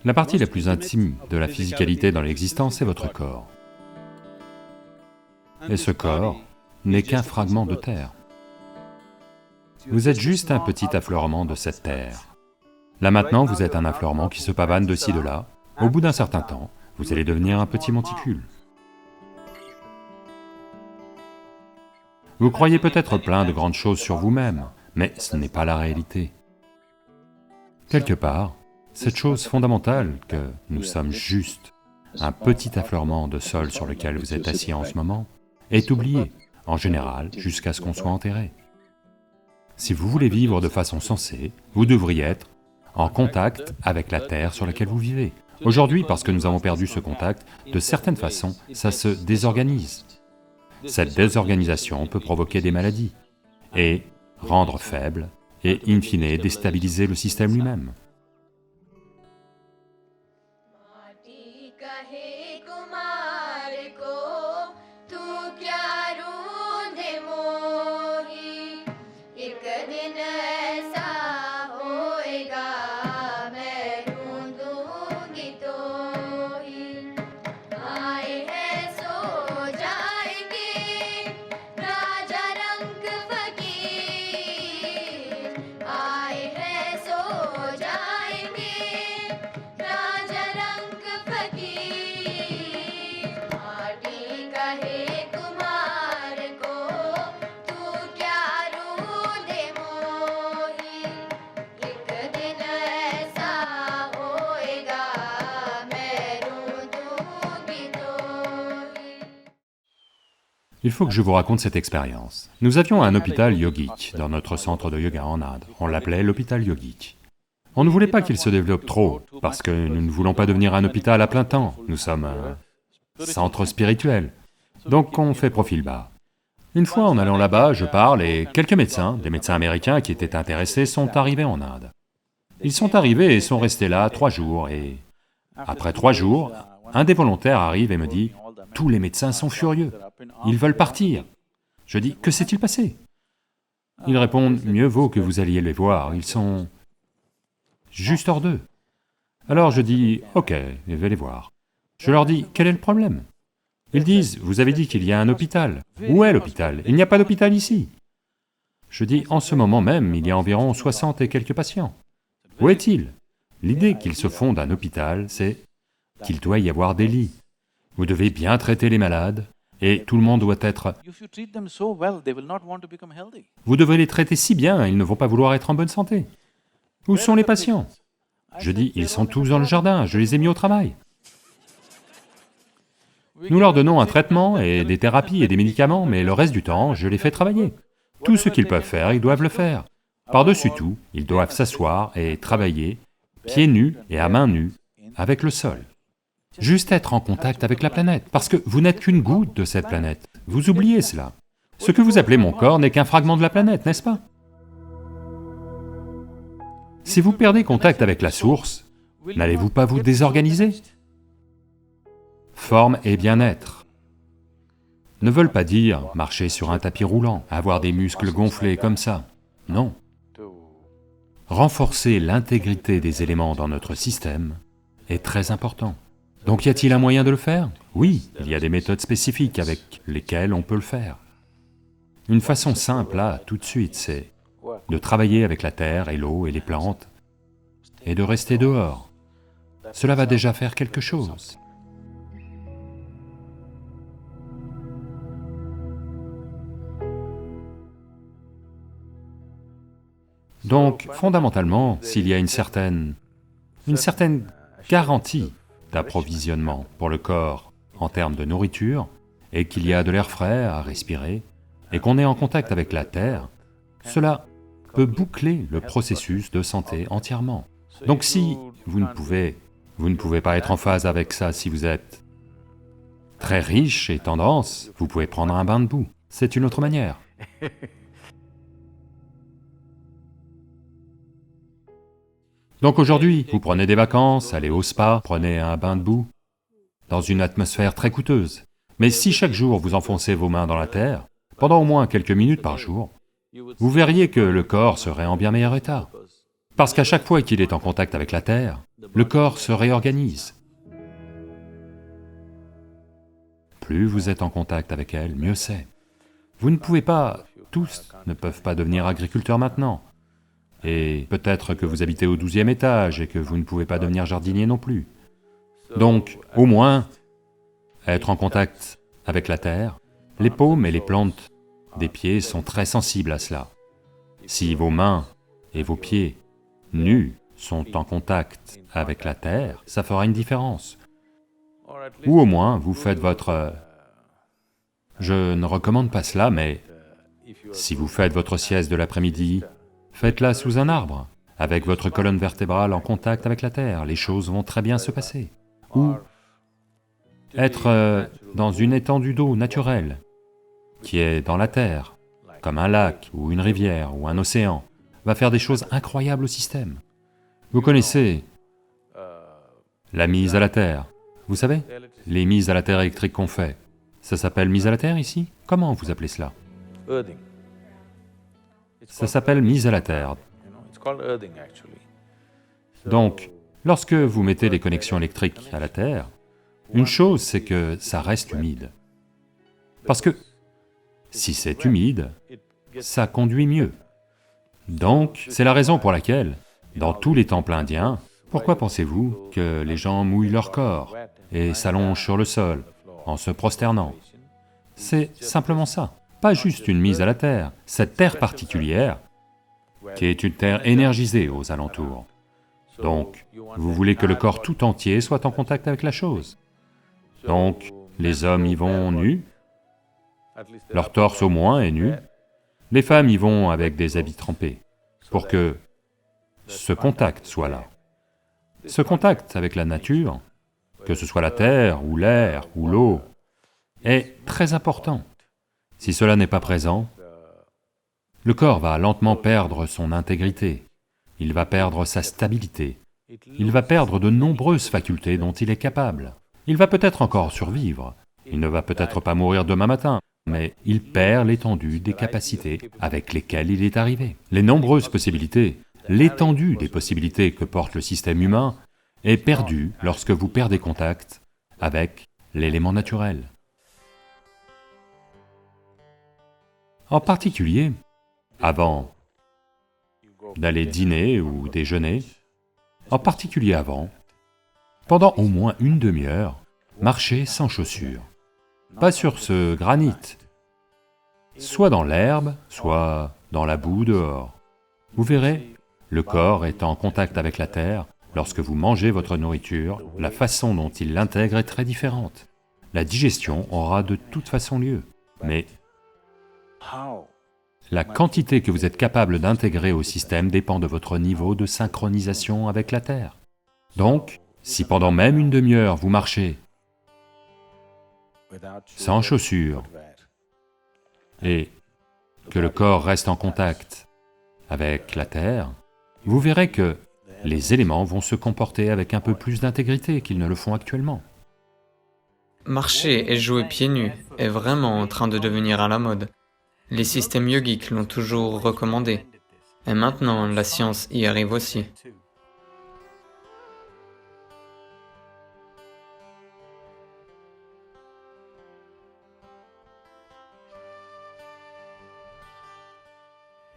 La partie la plus intime de la physicalité dans l'existence est votre corps. Et ce corps n'est qu'un fragment de terre. Vous êtes juste un petit affleurement de cette terre. Là maintenant, vous êtes un affleurement qui se pavane de ci, de là. Au bout d'un certain temps, vous allez devenir un petit monticule. Vous croyez peut-être plein de grandes choses sur vous-même, mais ce n'est pas la réalité. Quelque part, cette chose fondamentale que nous sommes juste un petit affleurement de sol sur lequel vous êtes assis en ce moment, est oubliée, en général, jusqu'à ce qu'on soit enterré. Si vous voulez vivre de façon sensée, vous devriez être en contact avec la terre sur laquelle vous vivez. Aujourd'hui, parce que nous avons perdu ce contact, de certaines façons, ça se désorganise. Cette désorganisation peut provoquer des maladies, et rendre faible, et in fine déstabiliser le système lui-même. Il faut que je vous raconte cette expérience. Nous avions un hôpital yogique dans notre centre de yoga en Inde. On l'appelait l'hôpital yogique. On ne voulait pas qu'il se développe trop, parce que nous ne voulons pas devenir un hôpital à plein temps. Nous sommes un centre spirituel. Donc on fait profil bas. Une fois en allant là-bas, je parle et quelques médecins, des médecins américains qui étaient intéressés, sont arrivés en Inde. Ils sont arrivés et sont restés là 3 jours et... Après 3 jours, un des volontaires arrive et me dit, « Tous les médecins sont furieux, ils veulent partir. » Je dis, « Que s'est-il passé ?» Ils répondent, « Mieux vaut que vous alliez les voir, ils sont juste hors d'eux. » Alors je dis, « Ok, je vais les voir. » Je leur dis, « Quel est le problème ?» Ils disent, « Vous avez dit qu'il y a un hôpital. Où est l'hôpital? Il n'y a pas d'hôpital ici. » Je dis, « En ce moment même, il y a environ 60 et quelques patients. Où est-il? » L'idée qu'ils se font d'un hôpital, c'est qu'il doit y avoir des lits. Vous devez bien traiter les malades, et tout le monde doit être... Vous devez les traiter si bien, ils ne vont pas vouloir être en bonne santé. Où sont les patients? Je dis, ils sont tous dans le jardin, je les ai mis au travail. Nous leur donnons un traitement et des thérapies et des médicaments, mais le reste du temps, je les fais travailler. Tout ce qu'ils peuvent faire, ils doivent le faire. Par-dessus tout, ils doivent s'asseoir et travailler, pieds nus et à mains nues, avec le sol. Juste être en contact avec la planète, parce que vous n'êtes qu'une goutte de cette planète. Vous oubliez cela. Ce que vous appelez mon corps n'est qu'un fragment de la planète, n'est-ce pas? Si vous perdez contact avec la source, n'allez-vous pas vous désorganiser? Forme et bien-être ne veulent pas dire marcher sur un tapis roulant, avoir des muscles gonflés comme ça. Non. Renforcer l'intégrité des éléments dans notre système est très important. Donc y a-t-il un moyen de le faire? Oui, il y a des méthodes spécifiques avec lesquelles on peut le faire. Une façon simple là, tout de suite, c'est de travailler avec la terre et l'eau et les plantes, et de rester dehors. Cela va déjà faire quelque chose. Donc, fondamentalement, s'il y a une certaine garantie d'approvisionnement pour le corps en termes de nourriture, et qu'il y a de l'air frais à respirer, et qu'on est en contact avec la terre, cela peut boucler le processus de santé entièrement. Donc si vous ne pouvez pas être en phase avec ça si vous êtes très riche et tendance, vous pouvez prendre un bain de boue, c'est une autre manière. Donc aujourd'hui, vous prenez des vacances, allez au spa, prenez un bain de boue, dans une atmosphère très coûteuse. Mais si chaque jour vous enfoncez vos mains dans la terre, pendant au moins quelques minutes par jour, vous verriez que le corps serait en bien meilleur état. Parce qu'à chaque fois qu'il est en contact avec la terre, le corps se réorganise. Plus vous êtes en contact avec elle, mieux c'est. Vous ne pouvez pas, tous ne peuvent pas devenir agriculteurs maintenant. Et peut-être que vous habitez au 12e étage et que vous ne pouvez pas devenir jardinier non plus. Donc, au moins, être en contact avec la terre, les paumes et les plantes des pieds sont très sensibles à cela. Si vos mains et vos pieds, nus, sont en contact avec la terre, ça fera une différence. Ou au moins, vous faites votre... Je ne recommande pas cela, mais si vous faites votre sieste de l'après-midi, faites-la sous un arbre, avec votre colonne vertébrale en contact avec la terre, les choses vont très bien se passer. Ou être dans une étendue d'eau naturelle, qui est dans la terre, comme un lac, ou une rivière, ou un océan, va faire des choses incroyables au système. Vous connaissez la mise à la terre, vous savez, les mises à la terre électriques qu'on fait, ça s'appelle mise à la terre ici? Comment vous appelez cela? Ça s'appelle mise à la terre. Donc, lorsque vous mettez les connexions électriques à la terre, une chose c'est que ça reste humide. Parce que si c'est humide, ça conduit mieux. Donc, c'est la raison pour laquelle, dans tous les temples indiens, pourquoi pensez-vous que les gens mouillent leur corps et s'allongent sur le sol en se prosternant? C'est simplement ça, pas juste une mise à la terre, cette terre particulière, qui est une terre énergisée aux alentours. Donc, vous voulez que le corps tout entier soit en contact avec la chose. Donc, les hommes y vont nus, leur torse au moins est nu, les femmes y vont avec des habits trempés, pour que ce contact soit là. Ce contact avec la nature, que ce soit la terre, ou l'air, ou l'eau, est très important. Si cela n'est pas présent, le corps va lentement perdre son intégrité, il va perdre sa stabilité, il va perdre de nombreuses facultés dont il est capable. Il va peut-être encore survivre, il ne va peut-être pas mourir demain matin, mais il perd l'étendue des capacités avec lesquelles il est arrivé. Les nombreuses possibilités, l'étendue des possibilités que porte le système humain est perdue lorsque vous perdez contact avec l'élément naturel. En particulier, avant d'aller dîner ou déjeuner, en particulier avant, pendant au moins une demi-heure, marchez sans chaussures, pas sur ce granit, soit dans l'herbe, soit dans la boue dehors. Vous verrez, le corps est en contact avec la terre, lorsque vous mangez votre nourriture, la façon dont il l'intègre est très différente. La digestion aura de toute façon lieu, mais la quantité que vous êtes capable d'intégrer au système dépend de votre niveau de synchronisation avec la terre. Donc, si pendant même une demi-heure vous marchez sans chaussures et que le corps reste en contact avec la terre, vous verrez que les éléments vont se comporter avec un peu plus d'intégrité qu'ils ne le font actuellement. Marcher et jouer pieds nus est vraiment en train de devenir à la mode. Les systèmes yogiques l'ont toujours recommandé, et maintenant la science y arrive aussi.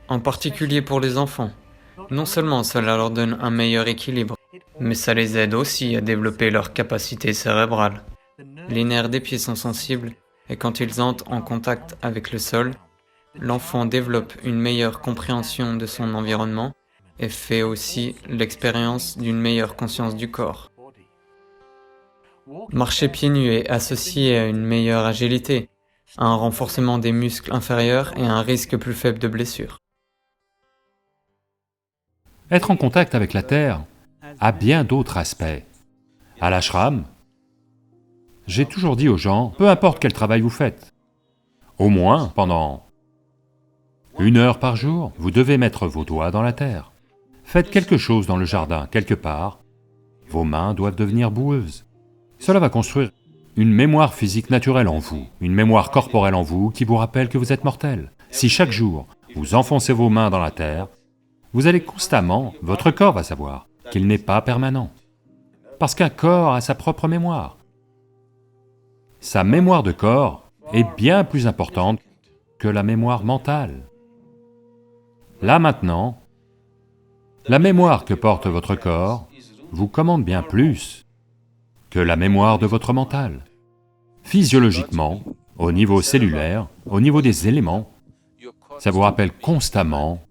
En particulier pour les enfants. Non seulement cela leur donne un meilleur équilibre, mais ça les aide aussi à développer leur capacité cérébrale. Les nerfs des pieds sont sensibles, et quand ils entrent en contact avec le sol, l'enfant développe une meilleure compréhension de son environnement et fait aussi l'expérience d'une meilleure conscience du corps. Marcher pieds nus est associé à une meilleure agilité, à un renforcement des muscles inférieurs et à un risque plus faible de blessures. Être en contact avec la terre a bien d'autres aspects. À l'ashram, j'ai toujours dit aux gens, peu importe quel travail vous faites, au moins pendant 1 heure par jour, vous devez mettre vos doigts dans la terre. Faites quelque chose dans le jardin, quelque part, vos mains doivent devenir boueuses. Cela va construire une mémoire physique naturelle en vous, une mémoire corporelle en vous qui vous rappelle que vous êtes mortel. Si chaque jour, vous enfoncez vos mains dans la terre, vous allez constamment, votre corps va savoir qu'il n'est pas permanent. Parce qu'un corps a sa propre mémoire. Sa mémoire de corps est bien plus importante que la mémoire mentale. Là maintenant, la mémoire que porte votre corps vous commande bien plus que la mémoire de votre mental. Physiologiquement, au niveau cellulaire, au niveau des éléments, ça vous rappelle constamment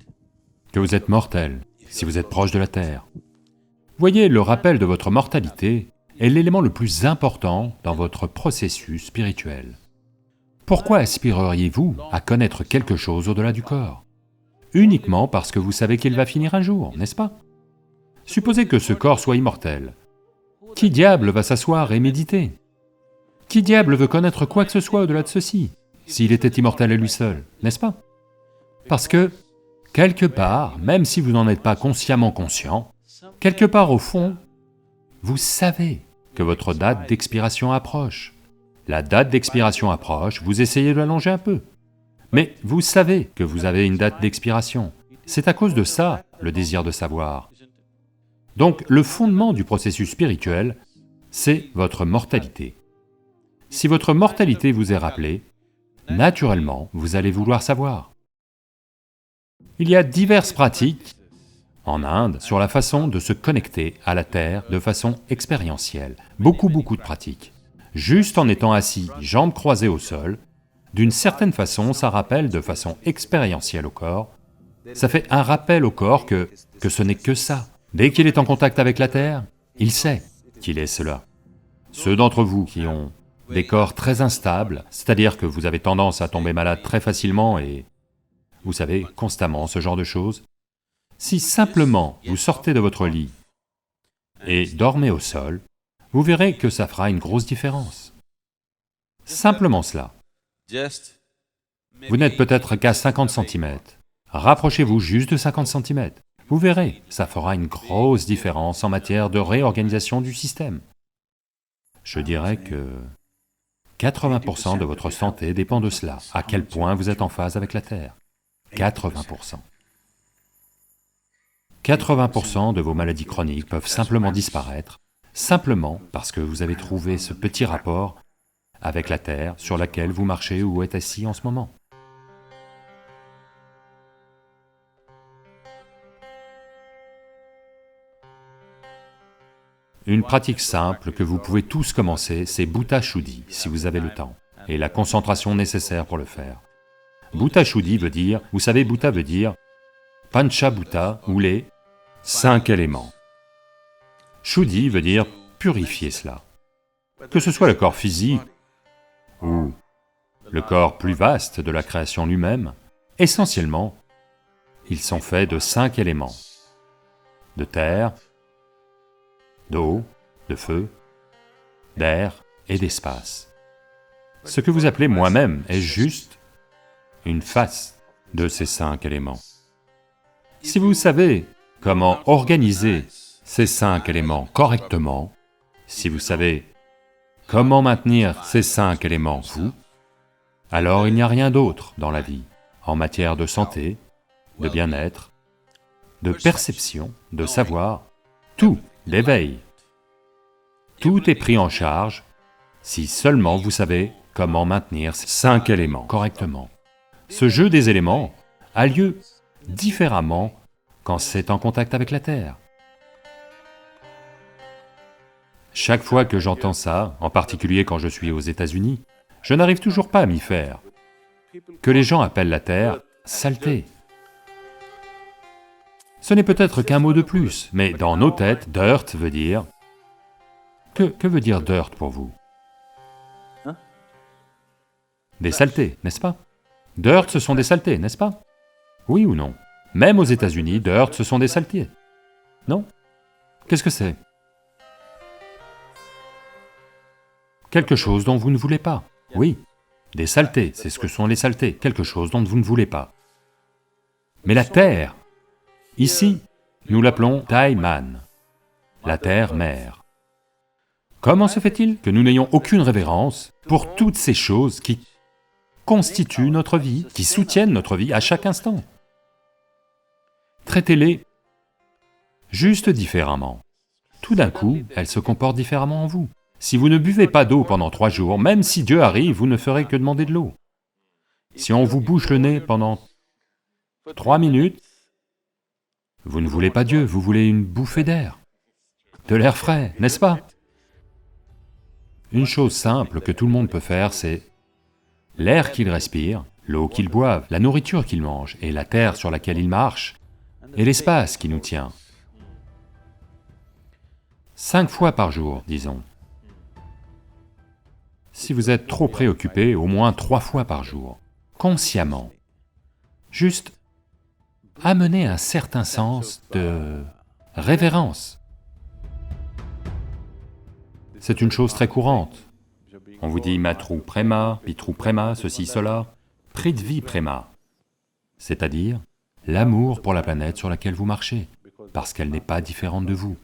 que vous êtes mortel si vous êtes proche de la Terre. Voyez, le rappel de votre mortalité est l'élément le plus important dans votre processus spirituel. Pourquoi aspireriez-vous à connaître quelque chose au-delà du corps? Uniquement parce que vous savez qu'il va finir un jour, n'est-ce pas? Supposez que ce corps soit immortel. Qui diable va s'asseoir et méditer? Qui diable veut connaître quoi que ce soit au-delà de ceci, s'il était immortel à lui seul, n'est-ce pas? Parce que, quelque part, même si vous n'en êtes pas consciemment conscient, quelque part au fond, vous savez que votre date d'expiration approche. La date d'expiration approche, vous essayez de l'allonger un peu. Mais vous savez que vous avez une date d'expiration. C'est à cause de ça, le désir de savoir. Donc, le fondement du processus spirituel, c'est votre mortalité. Si votre mortalité vous est rappelée, naturellement, vous allez vouloir savoir. Il y a diverses pratiques en Inde sur la façon de se connecter à la Terre de façon expérientielle. Beaucoup de pratiques. Juste en étant assis, jambes croisées au sol, d'une certaine façon, ça rappelle de façon expérientielle au corps, ça fait un rappel au corps que ce n'est que ça. Dès qu'il est en contact avec la Terre, il sait qu'il est cela. Ceux d'entre vous qui ont des corps très instables, c'est-à-dire que vous avez tendance à tomber malade très facilement et, vous savez, constamment, ce genre de choses, si simplement vous sortez de votre lit et dormez au sol, vous verrez que ça fera une grosse différence. Simplement cela. Vous n'êtes peut-être qu'à 50 cm. Rapprochez-vous juste de 50 cm. Vous verrez, ça fera une grosse différence en matière de réorganisation du système. Je dirais que 80% de votre santé dépend de cela, à quel point vous êtes en phase avec la Terre. 80%. 80% de vos maladies chroniques peuvent simplement disparaître, simplement parce que vous avez trouvé ce petit rapport avec la Terre sur laquelle vous marchez ou êtes assis en ce moment. Une pratique simple que vous pouvez tous commencer, c'est Bhuta Shuddhi, si vous avez le temps, et la concentration nécessaire pour le faire. Bhuta Shuddhi veut dire, vous savez, Bhuta veut dire Pancha Bhuta, ou les 5 éléments. Shuddhi veut dire purifier cela. Que ce soit le corps physique ou le corps plus vaste de la création lui-même, essentiellement, ils sont faits de 5 éléments. De terre, d'eau, de feu, d'air et d'espace. Ce que vous appelez moi-même est juste une face de ces 5 éléments. Si vous savez comment organiser ces 5 éléments correctement, si vous savez comment maintenir ces 5 éléments vous, alors il n'y a rien d'autre dans la vie, en matière de santé, de bien-être, de perception, de savoir, tout, d'éveil. Tout est pris en charge si seulement vous savez comment maintenir ces 5 éléments correctement. Ce jeu des éléments a lieu différemment quand c'est en contact avec la Terre. Chaque fois que j'entends ça, en particulier quand je suis aux États-Unis, je n'arrive toujours pas à m'y faire. Que les gens appellent la Terre « saleté ». Ce n'est peut-être qu'un mot de plus, mais dans nos têtes, « dirt » veut dire... Que veut dire « dirt » pour vous? Des saletés, n'est-ce pas? Dirt, ce sont des saletés, n'est-ce pas? Oui ou non? Même aux États-Unis, dirt, ce sont des saletés. Non? Qu'est-ce que c'est? Quelque chose dont vous ne voulez pas. Oui, des saletés, c'est ce que sont les saletés, quelque chose dont vous ne voulez pas. Mais la Terre, ici, nous l'appelons Taiman, la Terre-Mère. Comment se fait-il que nous n'ayons aucune révérence pour toutes ces choses qui constituent notre vie, qui soutiennent notre vie à chaque instant? Traitez-les juste différemment. tout d'un coup, elle se comporte différemment en vous. Si vous ne buvez pas d'eau pendant 3 jours, même si Dieu arrive, vous ne ferez que demander de l'eau. Si on vous bouche le nez pendant 3 minutes, vous ne voulez pas Dieu, vous voulez une bouffée d'air, de l'air frais, n'est-ce pas? Une chose simple que tout le monde peut faire, c'est l'air qu'ils respirent, l'eau qu'ils boivent, la nourriture qu'ils mangent, et la terre sur laquelle ils marchent, et l'espace qui nous tient. 5 fois par jour, disons. Si vous êtes trop préoccupé, au moins 3 fois par jour, consciemment. Juste amener un certain sens de révérence. C'est une chose très courante. On vous dit matru prema, pitru prema, ceci, cela, prithvi prema, c'est-à-dire l'amour pour la planète sur laquelle vous marchez, parce qu'elle n'est pas différente de vous.